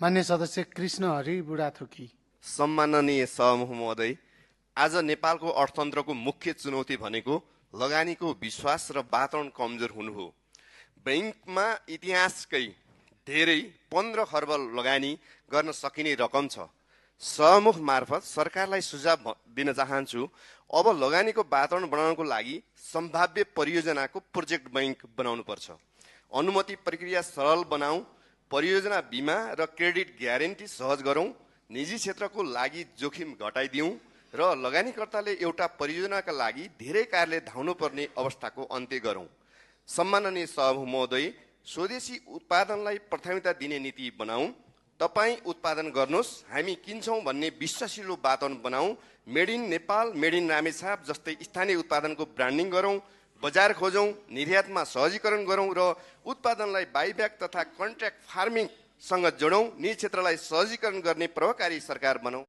मान्य सदस्य कृष्ण हरि बुढाथोकी। सम्माननीय सभामुख महोदय, आज नेपालको अर्थतन्त्रको मुख्य चुनौती भनेको लगानीको विश्वास र वातावरण कमजोर हुनु हो। बैंकमा इतिहासकै धेरै 15 खर्ब लगानी गर्न सकिने रकम छ। सभामुख मार्फत सरकारलाई सुझाव दिन चाहन्छु, अब लगानीको वातावरण बनाउनको लागि सम्भाव्य परियोजनाको प्रोजेक्ट बैंक बनाउनुपर्छ। अनुमति प्रक्रिया सरल बनाऊ, परियोजना बीमा र क्रेडिट ग्यारेन्टी सहज गरौँ, निजी क्षेत्रको लागि जोखिम घटाइदिउँ र लगानीकर्ताले एउटा परियोजनाका लागि धेरै कार्यालय धाउनुपर्ने अवस्थाको अन्त्य गरौँ। सम्माननीय सभामुख महोदय, स्वदेशी उत्पादनलाई प्राथमिकता दिने नीति बनाऊ। तपाईँ उत्पादन गर्नुहोस्, हामी किन्छौँ भन्ने विश्वासिलो वातावरण बनाऊ। Made in Nepal, made in Ramechhap जस्तै स्थानीय उत्पादनको ब्रान्डिङ गरौँ, बजार खोजौँ, निर्यातमा सहजीकरण गरौँ र उत्पादनलाई बाइब्याक तथा कन्ट्र्याक्ट फार्मिङसँग जोडौँ। निजी क्षेत्रलाई सहजीकरण गर्ने प्रभावकारी सरकार बनाऊ।